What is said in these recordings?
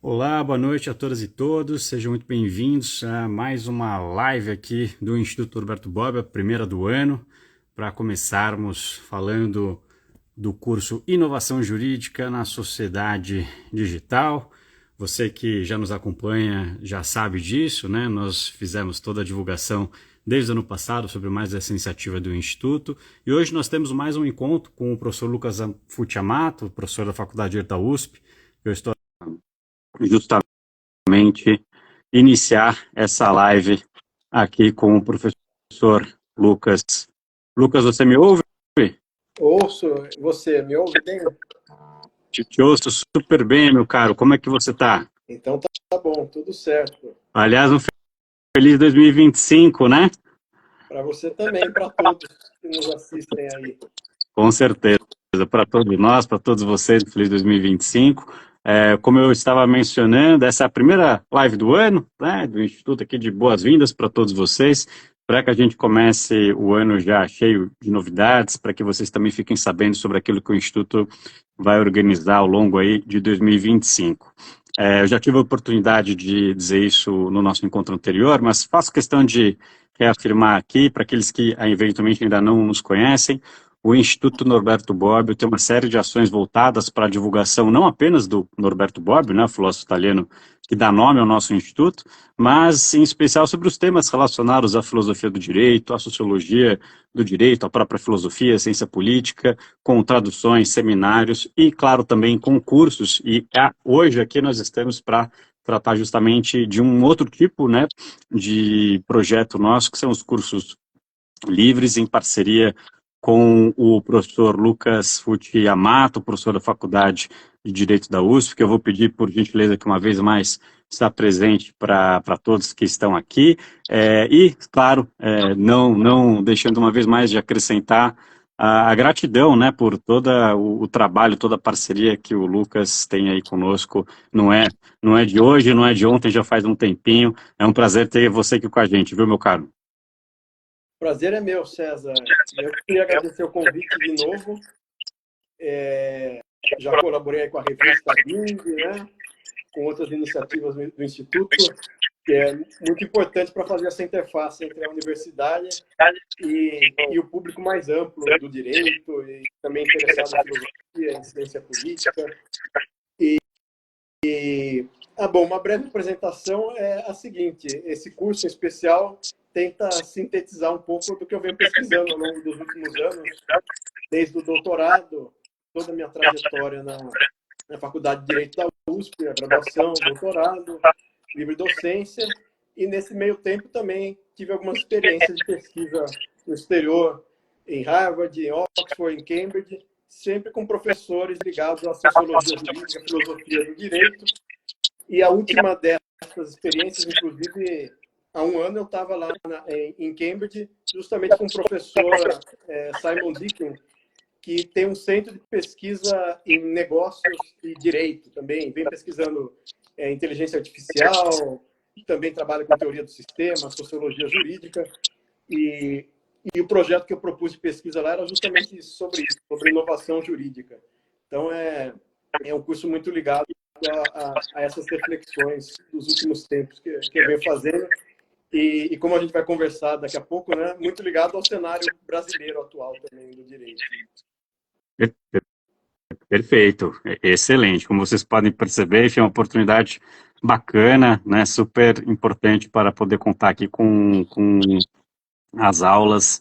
Olá, boa noite a todas e todos, sejam muito bem-vindos a mais uma live aqui do Instituto Norberto Bobbio, a primeira do ano, para começarmos falando do curso Inovação Jurídica na Sociedade Digital. Você que já nos acompanha já sabe disso, né? Nós fizemos toda a divulgação desde o ano passado sobre mais essa iniciativa do Instituto, e hoje nós temos mais um encontro com o professor Lucas Futiamato, professor da Faculdade de Direito da USP. Eu estou justamente iniciar essa live aqui com o professor Lucas. Lucas, você me ouve? Ouço. Você me ouve bem? Te ouço super bem, meu caro. Como é que você está? Então tá bom, tudo certo. Aliás, um feliz 2025, né? Para você também, para todos que nos assistem aí. Com certeza. Para todos nós, para todos vocês, feliz 2025. Como eu estava mencionando, essa é a primeira live do ano, né, do Instituto aqui, de boas-vindas para todos vocês, para que a gente comece o ano já cheio de novidades, para que vocês também fiquem sabendo sobre aquilo que o Instituto vai organizar ao longo aí de 2025. Eu já tive a oportunidade de dizer isso no nosso encontro anterior, mas faço questão de reafirmar aqui, para aqueles que eventualmente ainda não nos conhecem. O Instituto Norberto Bobbio tem uma série de ações voltadas para a divulgação não apenas do Norberto Bobbio, né, o filósofo italiano que dá nome ao nosso instituto, mas em especial sobre os temas relacionados à filosofia do direito, à sociologia do direito, à própria filosofia, à ciência política, com traduções, seminários e, claro, também concursos. E hoje aqui nós estamos para tratar justamente de um outro tipo, né, de projeto nosso, que são os cursos livres, em parceria com o professor Lucas Futiamato, professor da Faculdade de Direito da USP, que eu vou pedir, por gentileza, que uma vez mais está presente para todos que estão aqui. E, claro, não deixando uma vez mais de acrescentar a gratidão, né, por todo o trabalho, toda a parceria que o Lucas tem aí conosco. Não é de hoje, não é de ontem, já faz um tempinho. É um prazer ter você aqui com a gente, viu, meu caro? Prazer é meu, César. Eu queria agradecer o convite de novo. Já colaborei com a revista Bing, né, com outras iniciativas do Instituto, que é muito importante para fazer essa interface entre a universidade e o público mais amplo do direito, e também interessado em filosofia, em ciência política. Bom, uma breve apresentação é a seguinte: esse curso em especial tenta sintetizar um pouco do que eu venho pesquisando ao longo dos últimos anos, desde o doutorado, toda a minha trajetória na Faculdade de Direito da USP, a graduação, doutorado, livre docência, e nesse meio tempo também tive algumas experiências de pesquisa no exterior, em Harvard, em Oxford, em Cambridge, sempre com professores ligados à sociologia jurídica, filosofia do direito. E a última dessas experiências, inclusive, há um ano eu estava lá em Cambridge, justamente com o professor Simon Deakin, que tem um centro de pesquisa em negócios e direito também, vem pesquisando inteligência artificial, também trabalha com teoria do sistema, sociologia jurídica, e o projeto que eu propus de pesquisa lá era justamente sobre isso, sobre inovação jurídica. Então, é um curso muito ligado a essas reflexões dos últimos tempos que eu venho fazendo, e como a gente vai conversar daqui a pouco, né, muito ligado ao cenário brasileiro atual também do direito. Perfeito, excelente. Como vocês podem perceber, foi uma oportunidade bacana, né, super importante para poder contar aqui com as aulas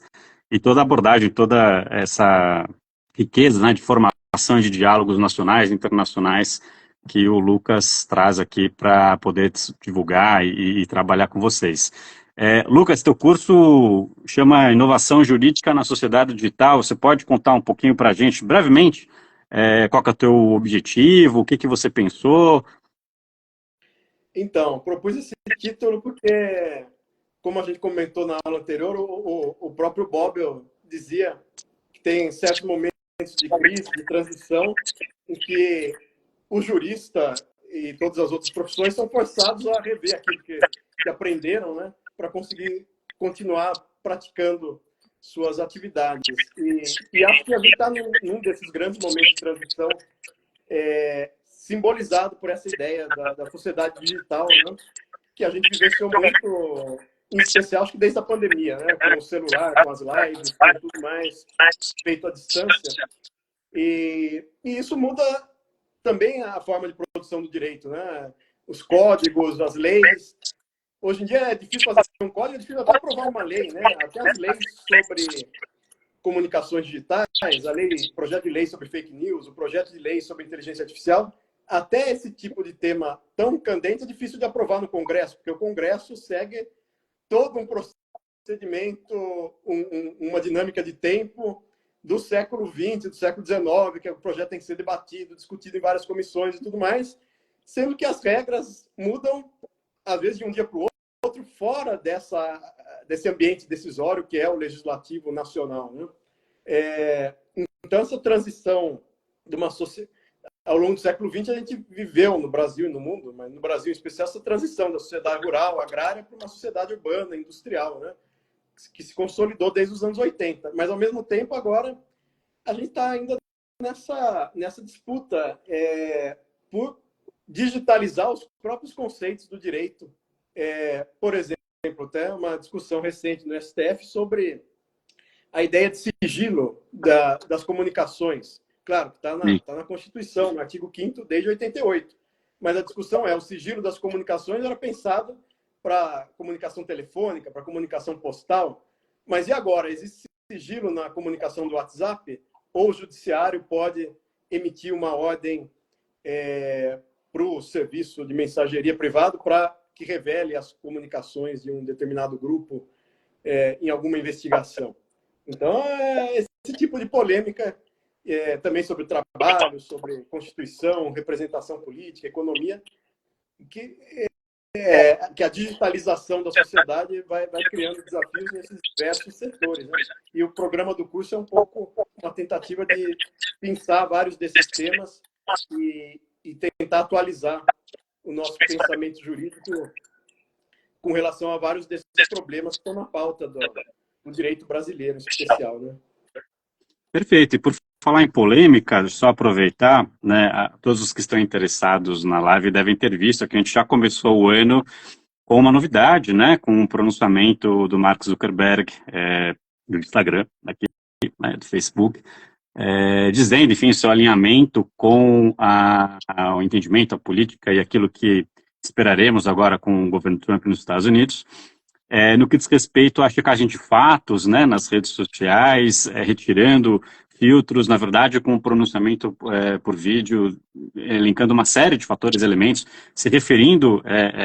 e toda a abordagem, toda essa riqueza, né, de formação de diálogos nacionais e internacionais que o Lucas traz aqui para poder divulgar e trabalhar com vocês. Lucas, teu curso chama Inovação Jurídica na Sociedade Digital. Você pode contar um pouquinho para a gente, brevemente, qual que é o teu objetivo, o que que você pensou? Então, propus esse título porque, como a gente comentou na aula anterior, o próprio Bobbio dizia que tem certos momentos de crise, de transição, em que o jurista e todas as outras profissões são forçados a rever aquilo que aprenderam, né, para conseguir continuar praticando suas atividades. E acho que a gente está num desses grandes momentos de transição, simbolizado por essa ideia da sociedade digital, né? Que a gente vivenciou muito, em especial, acho que desde a pandemia, né? Com o celular, com as lives, com tudo mais feito à distância. E isso muda também a forma de produção do direito, né? Os códigos, as leis. Hoje em dia é difícil fazer um código, é difícil até aprovar uma lei, né? Até as leis sobre comunicações digitais, o projeto de lei sobre fake news, o projeto de lei sobre inteligência artificial, até esse tipo de tema tão candente é difícil de aprovar no Congresso, porque o Congresso segue todo um procedimento, uma dinâmica de tempo do século XX, do século XIX, que o projeto tem que ser debatido, discutido em várias comissões e tudo mais, sendo que as regras mudam, às vezes, de um dia para o outro, fora desse ambiente decisório que é o legislativo nacional, né? Então, essa transição de uma sociedade... Ao longo do século XX, a gente viveu no Brasil e no mundo, mas no Brasil em especial, essa transição da sociedade rural, agrária, para uma sociedade urbana, industrial, né? Que se consolidou desde os anos 80. Mas, ao mesmo tempo, agora, a gente está ainda nessa disputa por digitalizar os próprios conceitos do direito. Por exemplo, até uma discussão recente no STF sobre a ideia de sigilo das comunicações. Claro, que está na Constituição, no artigo 5º, desde 88. Mas a discussão o sigilo das comunicações era pensado para comunicação telefônica, para comunicação postal. Mas e agora? Existe sigilo na comunicação do WhatsApp? Ou o judiciário pode emitir uma ordem para o serviço de mensageria privado para que revele as comunicações de um determinado grupo em alguma investigação? Então, esse tipo de polêmica... também sobre trabalho, sobre Constituição, representação política, economia, que a digitalização da sociedade vai criando desafios nesses diversos setores, né? E o programa do curso é um pouco uma tentativa de pensar vários desses temas e tentar atualizar o nosso pensamento jurídico com relação a vários desses problemas que estão na pauta do direito brasileiro, em especial, né? Perfeito. E por falar em polêmica, só aproveitar, né, todos os que estão interessados na live devem ter visto que a gente já começou o ano com uma novidade, né, com um pronunciamento do Mark Zuckerberg, do Instagram, aqui, né, do Facebook, dizendo, enfim, seu alinhamento com o entendimento, a política e aquilo que esperaremos agora com o governo Trump nos Estados Unidos. No que diz respeito à checagem de fatos, né, nas redes sociais, retirando filtros, na verdade, com o pronunciamento por vídeo, elencando uma série de fatores e elementos, se referindo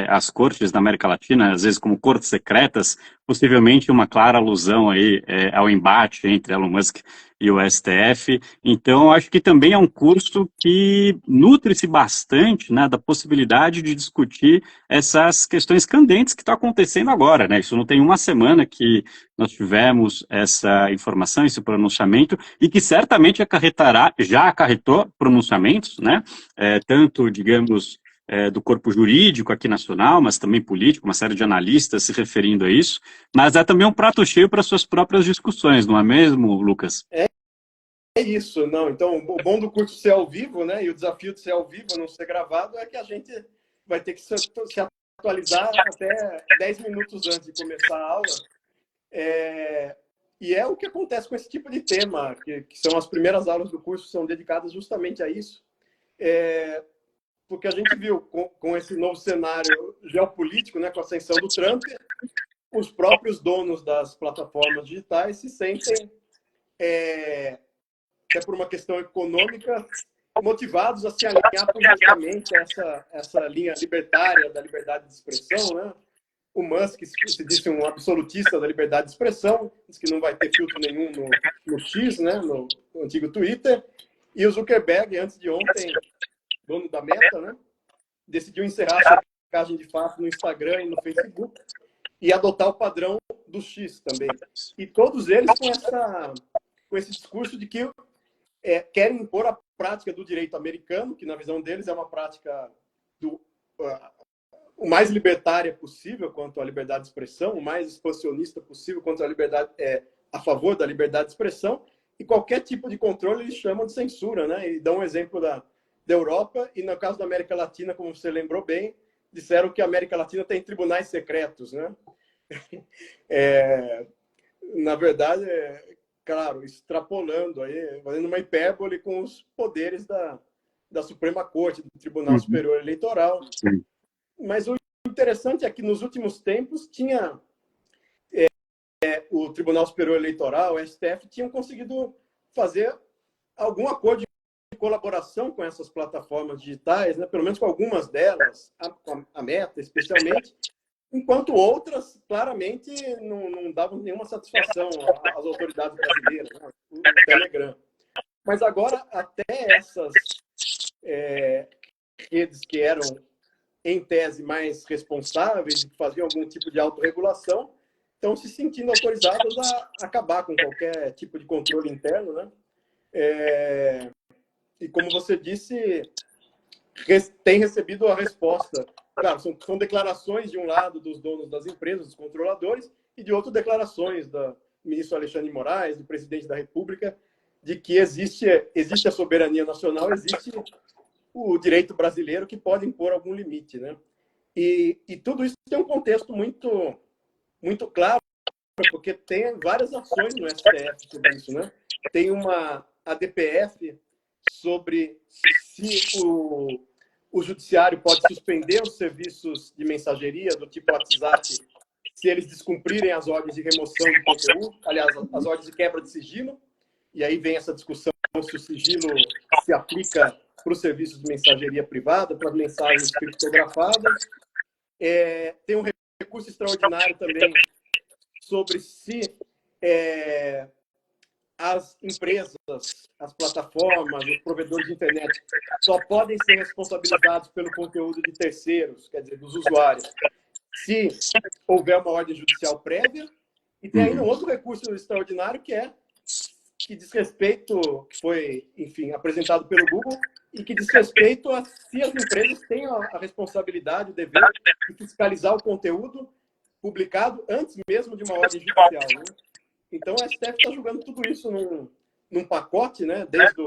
às cortes da América Latina, às vezes como cortes secretas, possivelmente uma clara alusão aí ao embate entre Elon Musk e o STF. Então, acho que também é um curso que nutre-se bastante, né, da possibilidade de discutir essas questões candentes que estão acontecendo agora, né? Isso não tem uma semana que nós tivemos essa informação, esse pronunciamento, e que certamente já acarretou pronunciamentos, né? Tanto, digamos, do corpo jurídico aqui nacional, mas também político, uma série de analistas se referindo a isso, mas é também um prato cheio para suas próprias discussões, não é mesmo, Lucas? É isso, não. Então, o bom do curso ser ao vivo, né? E o desafio de ser ao vivo, não ser gravado, é que a gente vai ter que se atualizar até 10 minutos antes de começar a aula. E é o que acontece com esse tipo de tema, que são as primeiras aulas do curso, são dedicadas justamente a isso. Porque a gente viu, com esse novo cenário geopolítico, né, com a ascensão do Trump, os próprios donos das plataformas digitais se sentem, até por uma questão econômica, motivados a se alinhar politicamente a essa linha libertária da liberdade de expressão, né? O Musk se disse um absolutista da liberdade de expressão, diz que não vai ter filtro nenhum no X, né? No antigo Twitter, e o Zuckerberg, antes de ontem, dono da Meta, né? Decidiu encerrar a checagem de fato no Instagram e no Facebook e adotar o padrão do X também. E todos eles com esse discurso de que querem impor a prática do direito americano, que na visão deles é uma prática o mais libertária possível quanto à liberdade de expressão, o mais expansionista possível quanto à liberdade, a favor da liberdade de expressão, e qualquer tipo de controle eles chamam de censura, né? E dão um exemplo da Europa, e no caso da América Latina, como você lembrou bem, disseram que a América Latina tem tribunais secretos, né? Na verdade, claro, extrapolando aí, fazendo uma hipérbole com os poderes da Suprema Corte, do Tribunal Superior Eleitoral. Sim. Mas o interessante é que nos últimos tempos tinha o Tribunal Superior Eleitoral, o STF, tinham conseguido fazer algum acordo de colaboração com essas plataformas digitais, né? Pelo menos com algumas delas, a Meta especialmente, enquanto outras claramente não davam nenhuma satisfação às autoridades brasileiras, né? O Telegram. Mas agora até essas redes que eram em tese mais responsáveis, que faziam algum tipo de autorregulação, estão se sentindo autorizadas a acabar com qualquer tipo de controle interno, né? E como você disse, tem recebido a resposta. Claro, são declarações de um lado dos donos das empresas, dos controladores, e de outro declarações do ministro Alexandre de Moraes, do presidente da República, de que existe a soberania nacional, existe o direito brasileiro que pode impor algum limite, né? E tudo isso tem um contexto muito claro, porque tem várias ações no STF sobre isso, né? Tem a DPF sobre se o judiciário pode suspender os serviços de mensageria do tipo WhatsApp se eles descumprirem as ordens de remoção de conteúdo, aliás, as ordens de quebra de sigilo, e aí vem essa discussão se o sigilo se aplica para os serviços de mensageria privada, para as mensagens criptografadas. Tem um recurso extraordinário também sobre se as empresas, as plataformas, os provedores de internet só podem ser responsabilizados pelo conteúdo de terceiros, quer dizer, dos usuários, se houver uma ordem judicial prévia. E tem ainda um outro recurso extraordinário que diz respeito, que foi, enfim, apresentado pelo Google, e que diz respeito a se as empresas têm a responsabilidade, o dever de fiscalizar o conteúdo publicado antes mesmo de uma ordem judicial, né? Então, a STF está julgando tudo isso num pacote, né? Desde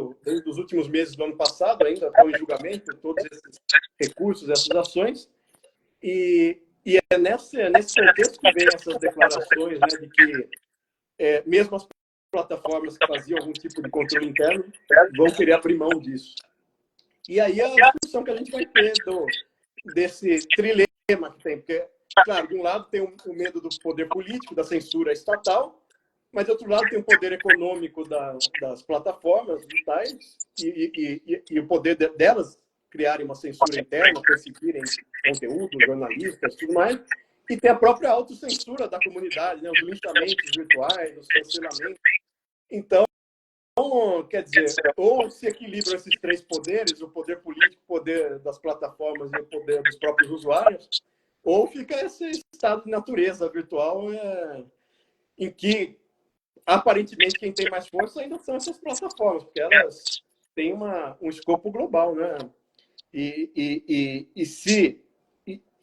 os últimos meses do ano passado, ainda estão em julgamento todos esses recursos, essas ações. E é nesse contexto que vem essas declarações, né, de que mesmo as plataformas que faziam algum tipo de controle interno vão querer abrir mão disso. E aí a discussão que a gente vai ter desse trilema que tem, porque, claro, de um lado tem o medo do poder político, da censura estatal, mas, de outro lado, tem o poder econômico das plataformas digitais e o poder delas criarem uma censura interna, perseguirem conteúdo, jornalistas, tudo mais. E tem a própria autocensura da comunidade, né? Os linchamentos virtuais, os cancelamentos. Então, quer dizer, ou se equilibram esses três poderes, o poder político, o poder das plataformas e o poder dos próprios usuários, ou fica esse estado de natureza virtual em que aparentemente quem tem mais força ainda são essas plataformas, porque elas têm um escopo global, né?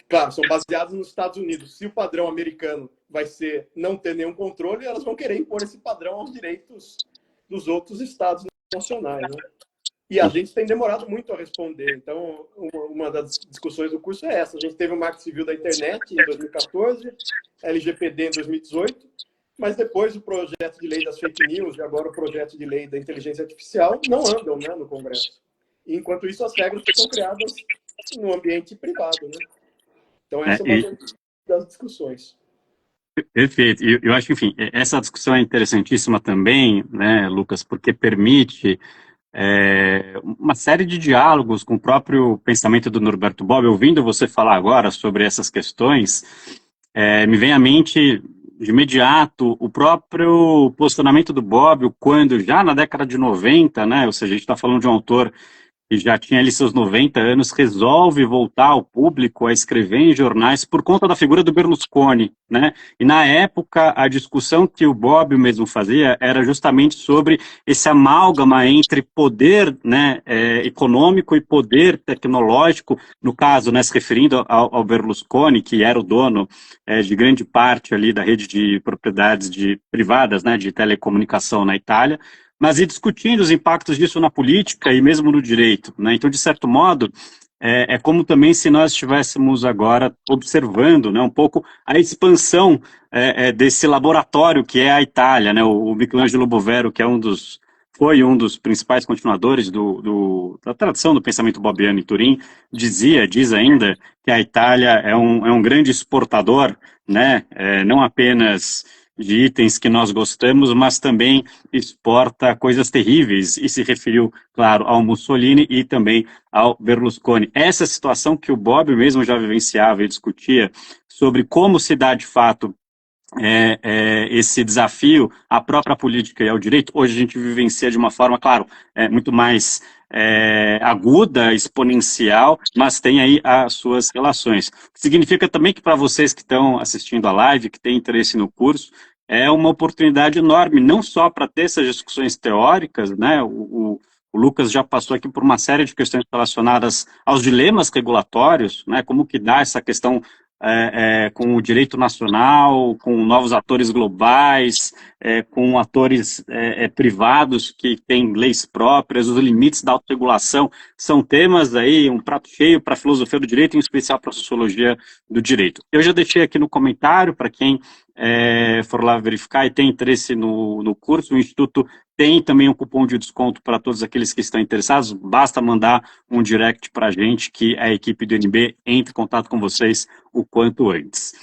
Claro, são baseadas nos Estados Unidos. Se o padrão americano vai ser não ter nenhum controle, elas vão querer impor esse padrão aos direitos dos outros estados nacionais, né? E a gente tem demorado muito a responder. Então, uma das discussões do curso é essa. A gente teve o Marco Civil da Internet em 2014, LGPD em 2018, mas depois o projeto de lei das fake news e agora o projeto de lei da inteligência artificial não andam, né, no Congresso. E, enquanto isso, as regras são criadas no ambiente privado, né? Então, essa é uma das discussões. Perfeito. E eu acho que, enfim, essa discussão é interessantíssima também, né, Lucas, porque permite uma série de diálogos com o próprio pensamento do Norberto Bobbio. Ouvindo você falar agora sobre essas questões, me vem à mente de imediato o próprio posicionamento do Bobbio quando, já na década de 90, né, ou seja, a gente está falando de um autor que já tinha ali seus 90 anos, resolve voltar ao público a escrever em jornais por conta da figura do Berlusconi, né? E na época, a discussão que o Bobbio mesmo fazia era justamente sobre esse amálgama entre poder, né, econômico e poder tecnológico, no caso, né, se referindo ao Berlusconi, que era o dono de grande parte ali da rede de propriedades privadas, né, de telecomunicação na Itália, mas ir discutindo os impactos disso na política e mesmo no direito, né? Então, de certo modo, é como também se nós estivéssemos agora observando, né, um pouco a expansão desse laboratório que é a Itália, né? O Michelangelo Bovero, que é foi um dos principais continuadores da tradição do pensamento bobiano em Turim, diz ainda que a Itália é um grande exportador, né? Não apenas de itens que nós gostamos, mas também exporta coisas terríveis, e se referiu, claro, ao Mussolini e também ao Berlusconi. Essa situação que o Bob mesmo já vivenciava e discutia sobre como se dá, de fato, esse desafio à própria política e ao direito, hoje a gente vivencia de uma forma, claro, muito mais aguda, exponencial, mas tem aí as suas relações. Significa também que para vocês que estão assistindo a live, que têm interesse no curso, é uma oportunidade enorme, não só para ter essas discussões teóricas, né? O Lucas já passou aqui por uma série de questões relacionadas aos dilemas regulatórios, né? Como que dá essa questão com o direito nacional, com novos atores globais, com atores privados que têm leis próprias, os limites da autorregulação, são temas aí, um prato cheio para a filosofia do direito, em especial para a sociologia do direito. Eu já deixei aqui no comentário, para quem for lá verificar e tem interesse no curso, o Instituto tem também um cupom de desconto para todos aqueles que estão interessados, basta mandar um direct para a gente, que a equipe do NB entre em contato com vocês o quanto antes.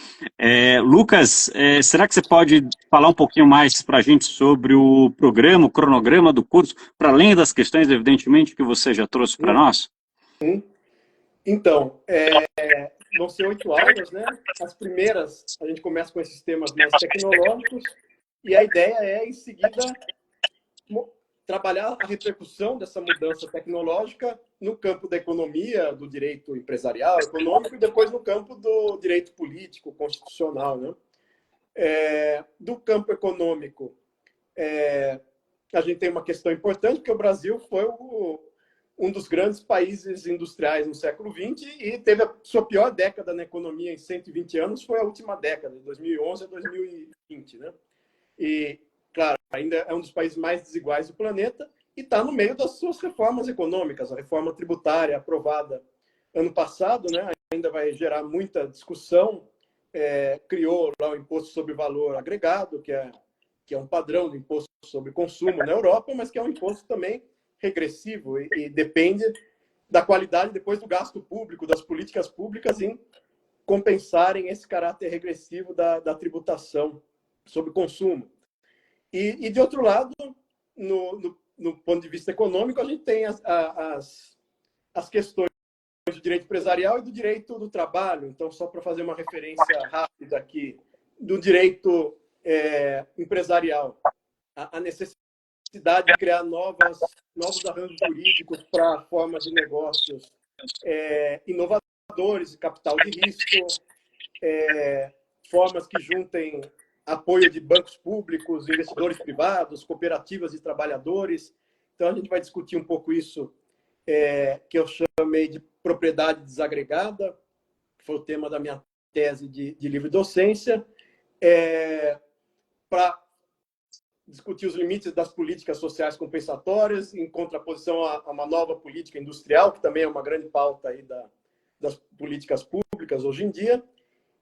Lucas, será que você pode falar um pouquinho mais para a gente sobre o programa, o cronograma do curso, para além das questões, evidentemente, que você já trouxe para nós? Então, vão ser 8 aulas, né? As primeiras, a gente começa com esses temas mais tecnológicos, e a ideia é, em seguida, trabalhar a repercussão dessa mudança tecnológica no campo da economia, do direito empresarial, econômico, e depois no campo do direito político, constitucional, né? Do campo econômico, a gente tem uma questão importante, porque o Brasil foi um dos grandes países industriais no século XX e teve a sua pior década na economia em 120 anos, foi a última década, de 2011 a 2020, né? E, claro, ainda é um dos países mais desiguais do planeta e está no meio das suas reformas econômicas. A reforma tributária aprovada ano passado, né, ainda vai gerar muita discussão, criou lá o Imposto sobre Valor Agregado, que é um padrão do imposto sobre consumo na Europa, mas que é um imposto também regressivo e depende da qualidade depois do gasto público, das políticas públicas em compensarem esse caráter regressivo da tributação sobre consumo. E de outro lado, no ponto de vista econômico, a gente tem as questões do direito empresarial e do direito do trabalho. Então, só para fazer uma referência rápida aqui, do direito empresarial, a necessidade de criar novos arranjos jurídicos para formas de negócios inovadores, capital de risco, formas que juntem apoio de bancos públicos, investidores privados, cooperativas de trabalhadores. Então, a gente vai discutir um pouco isso, que eu chamei de propriedade desagregada, que foi o tema da minha tese de livre docência, para discutir os limites das políticas sociais compensatórias, em contraposição a uma nova política industrial, que também é uma grande pauta aí das políticas públicas hoje em dia.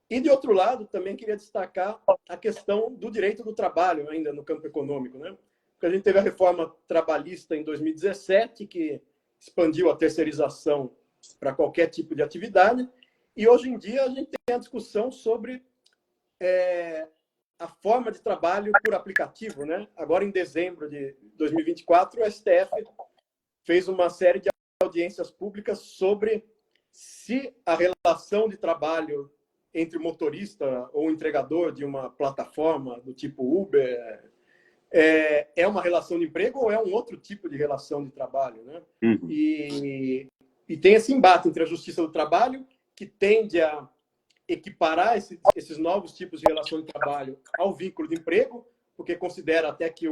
E, de outro lado, também queria destacar a questão do direito do trabalho, ainda no campo econômico, né? Porque a gente teve a reforma trabalhista em 2017, que expandiu a terceirização para qualquer tipo de atividade, e hoje em dia a gente tem a discussão sobre a forma de trabalho por aplicativo, né? Agora, em dezembro de 2024, o STF fez uma série de audiências públicas sobre se a relação de trabalho entre motorista ou entregador de uma plataforma do tipo Uber é uma relação de emprego ou é um outro tipo de relação de trabalho, né? Uhum. E tem esse embate entre a justiça do trabalho, que tende a equiparar esses novos tipos de relação de trabalho ao vínculo de emprego, porque considera até que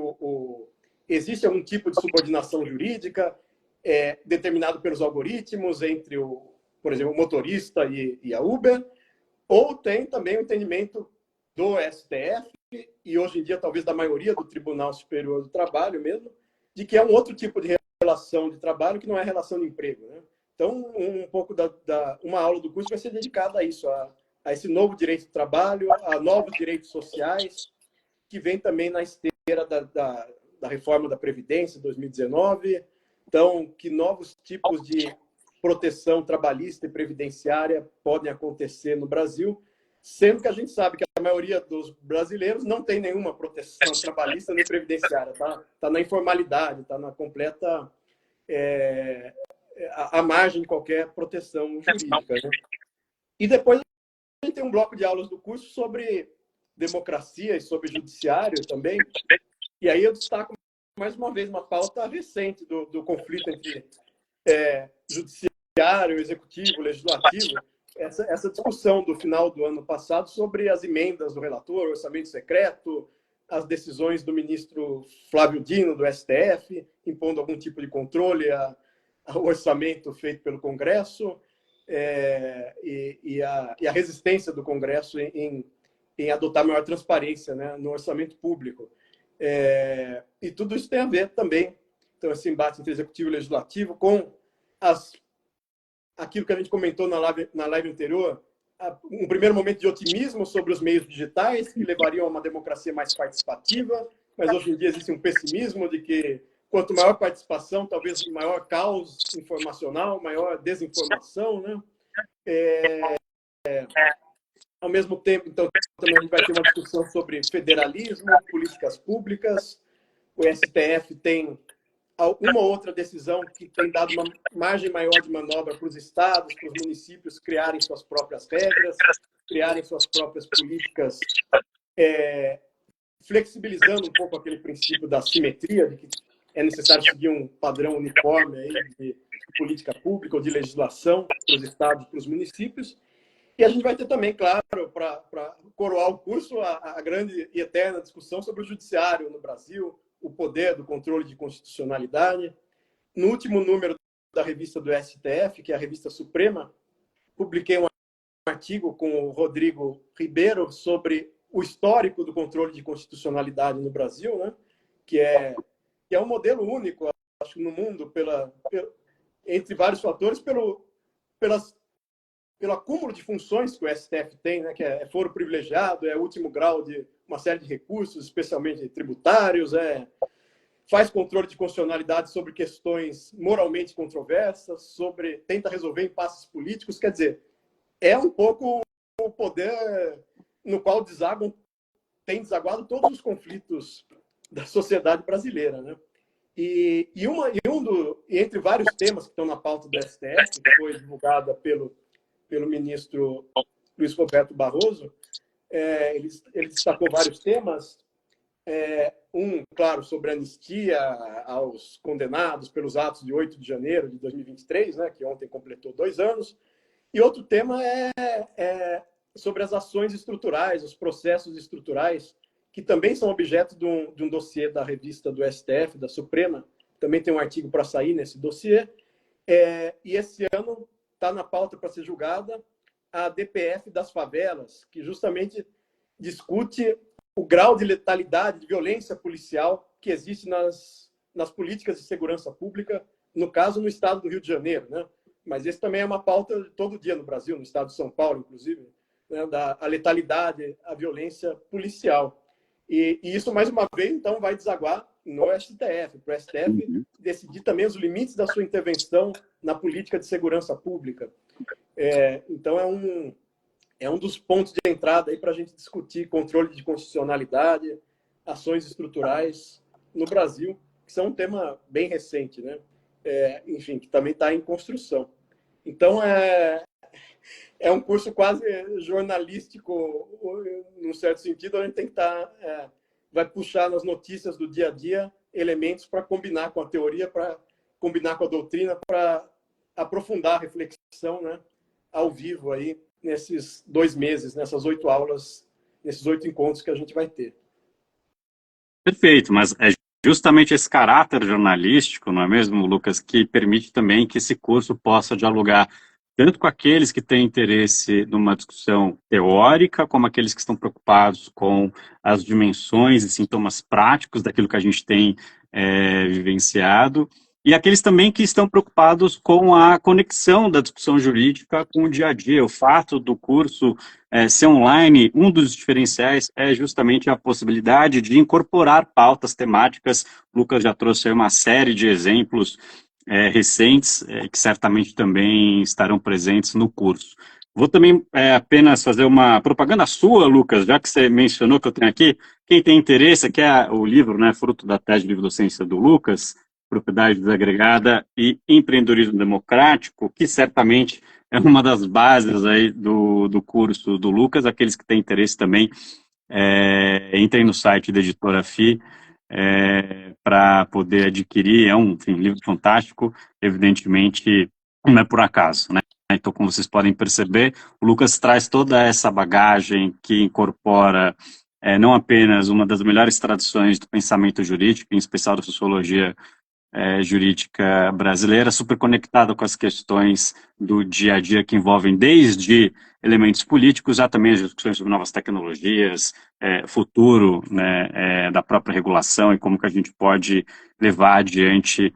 existe algum tipo de subordinação jurídica determinado pelos algoritmos entre, por exemplo, o motorista e a Uber, ou tem também o entendimento do STF e, hoje em dia, talvez da maioria do Tribunal Superior do Trabalho mesmo, de que é um outro tipo de relação de trabalho que não é relação de emprego, né? Então, um pouco uma aula do curso vai ser dedicada a isso, a esse novo direito do trabalho, a novos direitos sociais, que vem também na esteira da reforma da Previdência, 2019. Então, que novos tipos de proteção trabalhista e previdenciária podem acontecer no Brasil, sendo que a gente sabe que a maioria dos brasileiros não tem nenhuma proteção trabalhista nem previdenciária, tá na informalidade, está na completa à margem de qualquer proteção jurídica, né? E depois a gente tem um bloco de aulas do curso sobre democracia e sobre judiciário também. E aí eu destaco mais uma vez uma pauta recente do conflito entre judiciário, executivo, legislativo. Essa discussão do final do ano passado sobre as emendas do relator, orçamento secreto, as decisões do ministro Flávio Dino, do STF, impondo algum tipo de controle ao orçamento feito pelo Congresso, e a resistência do Congresso em adotar maior transparência, né, no orçamento público. E tudo isso tem a ver também, então, esse embate entre executivo e legislativo, com aquilo que a gente comentou na live anterior, um primeiro momento de otimismo sobre os meios digitais, que levariam a uma democracia mais participativa, mas hoje em dia existe um pessimismo de que quanto maior participação, talvez maior caos informacional, maior desinformação, né? Ao mesmo tempo, então, também a gente vai ter uma discussão sobre federalismo, políticas públicas. O STF tem uma ou outra decisão que tem dado uma margem maior de manobra para os estados, para os municípios criarem suas próprias regras, criarem suas próprias políticas, flexibilizando um pouco aquele princípio da simetria, de que é necessário seguir um padrão uniforme aí de política pública ou de legislação para os estados e para os municípios. E a gente vai ter também, claro, para coroar o curso, a grande e eterna discussão sobre o judiciário no Brasil, o poder do controle de constitucionalidade. No último número da revista do STF, que é a Revista Suprema, publiquei um artigo com o Rodrigo Ribeiro sobre o histórico do controle de constitucionalidade no Brasil, né? que é um modelo único, acho, no mundo, entre vários fatores, pelo acúmulo de funções que o STF tem, né, que é foro privilegiado, é último grau de uma série de recursos, especialmente tributários, faz controle de constitucionalidade sobre questões moralmente controversas, tenta resolver impasses políticos, quer dizer, é um pouco o poder no qual tem desaguado todos os conflitos da sociedade brasileira, né? E entre vários temas que estão na pauta do STF, que foi divulgada pelo ministro Luiz Roberto Barroso, ele destacou vários temas. Claro, sobre a anistia aos condenados pelos atos de 8 de janeiro de 2023, né, que ontem completou 2 anos. E outro tema é sobre as ações estruturais, os processos estruturais, que também são objeto de um dossiê da revista do STF, da Suprema. Também tem um artigo para sair nesse dossiê. E esse ano está na pauta para ser julgada a DPF das favelas, que justamente discute o grau de letalidade, de violência policial que existe nas políticas de segurança pública, no caso, no estado do Rio de Janeiro, né? Mas esse também é uma pauta de todo dia no Brasil, no estado de São Paulo, inclusive, né? A letalidade, a violência policial. E isso, mais uma vez, então, vai desaguar no STF, para o STF decidir também os limites da sua intervenção na política de segurança pública. Então, é um dos pontos de entrada para a gente discutir controle de constitucionalidade, ações estruturais no Brasil, que são um tema bem recente, né? Enfim, que também está em construção. Então, é um curso quase jornalístico, num certo sentido, a gente tem que vai puxar nas notícias do dia a dia elementos para combinar com a teoria, para combinar com a doutrina, para aprofundar a reflexão, né, ao vivo aí, nesses 2 meses, nessas 8 aulas, nesses 8 encontros que a gente vai ter. Perfeito, mas é justamente esse caráter jornalístico, não é mesmo, Lucas, que permite também que esse curso possa dialogar tanto com aqueles que têm interesse numa discussão teórica, como aqueles que estão preocupados com as dimensões e sintomas práticos daquilo que a gente tem vivenciado, e aqueles também que estão preocupados com a conexão da discussão jurídica com o dia a dia. O fato do curso ser online, um dos diferenciais é justamente a possibilidade de incorporar pautas temáticas. O Lucas já trouxe aí uma série de exemplos recentes, que certamente também estarão presentes no curso. Vou também apenas fazer uma propaganda sua, Lucas, já que você mencionou que eu tenho aqui. Quem tem interesse, aqui é o livro, né, fruto da tese de livre docência do Lucas, Propriedade Desagregada e Empreendedorismo Democrático, que certamente é uma das bases aí do curso do Lucas. Aqueles que têm interesse também, entrem no site da Editora FI, para poder adquirir. É um livro fantástico, evidentemente não é por acaso, né? Então, como vocês podem perceber, o Lucas traz toda essa bagagem que incorpora não apenas uma das melhores tradições do pensamento jurídico, em especial da sociologia jurídica brasileira, super conectada com as questões do dia a dia que envolvem desde elementos políticos a também as discussões sobre novas tecnologias, futuro, né, da própria regulação e como que a gente pode levar adiante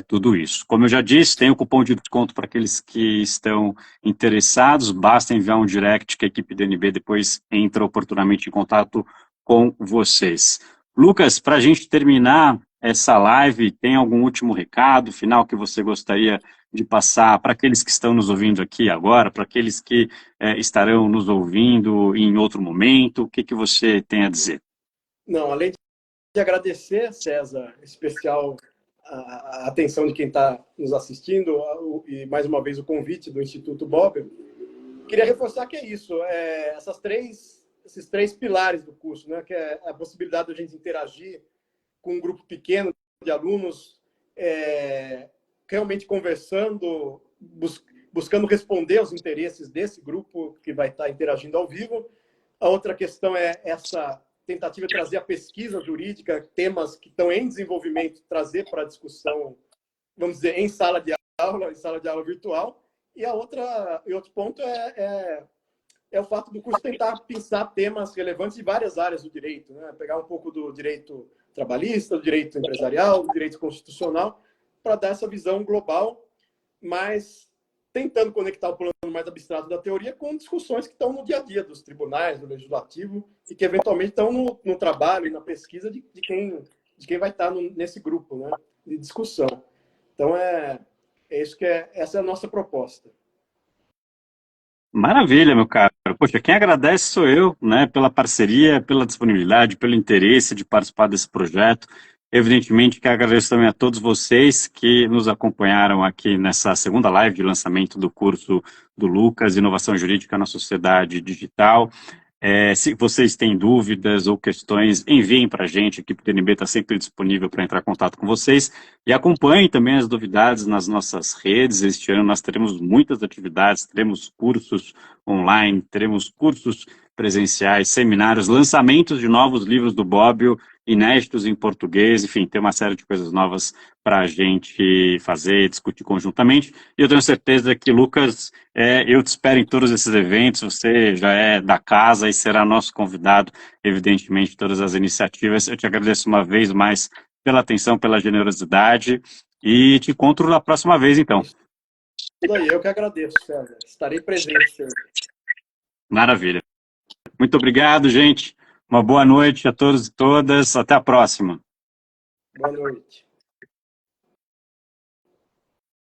tudo isso. Como eu já disse, tem o cupom de desconto para aqueles que estão interessados, basta enviar um direct que a equipe DNB depois entra oportunamente em contato com vocês. Lucas, para a gente terminar essa live, tem algum último recado final que você gostaria de passar para aqueles que estão nos ouvindo aqui agora, para aqueles que estarão nos ouvindo em outro momento? O que, que você tem a dizer? Não, além de agradecer, César, em especial a atenção de quem está nos assistindo e, mais uma vez, o convite do Instituto Bob, queria reforçar que é isso, esses três pilares do curso, né, que é a possibilidade de a gente interagir com um grupo pequeno de alunos, realmente conversando, buscando responder aos interesses desse grupo que vai estar interagindo ao vivo. A outra questão é essa tentativa de trazer a pesquisa jurídica, temas que estão em desenvolvimento, trazer para a discussão, vamos dizer, em sala de aula virtual. E outro ponto é o fato do curso tentar pensar temas relevantes de várias áreas do direito, né? Pegar um pouco do direito trabalhista, do direito empresarial, do direito constitucional, para dar essa visão global, mas tentando conectar o plano mais abstrato da teoria com discussões que estão no dia a dia dos tribunais, do legislativo, e que eventualmente estão no trabalho e na pesquisa de quem vai estar nesse grupo, né, de discussão. Então, essa é a nossa proposta. Maravilha, meu caro. Poxa, quem agradece sou eu, né, pela parceria, pela disponibilidade, pelo interesse de participar desse projeto. Evidentemente que agradeço também a todos vocês que nos acompanharam aqui nessa segunda live de lançamento do curso do Lucas, Inovação Jurídica na Sociedade Digital. Se vocês têm dúvidas ou questões, enviem para a gente, a equipe do DNB está sempre disponível para entrar em contato com vocês, e acompanhem também as novidades nas nossas redes. Este ano nós teremos muitas atividades, teremos cursos online, teremos cursos presenciais, seminários, lançamentos de novos livros do Bobbio, inéditos em português, enfim, tem uma série de coisas novas para a gente fazer, discutir conjuntamente, e eu tenho certeza que, Lucas, eu te espero em todos esses eventos, você já é da casa e será nosso convidado, evidentemente, em todas as iniciativas. Eu te agradeço uma vez mais pela atenção, pela generosidade, e te encontro na próxima vez, então. Isso aí, eu que agradeço, César. Estarei presente sempre. Maravilha. Muito obrigado, gente. Uma boa noite a todos e todas. Até a próxima. Boa noite.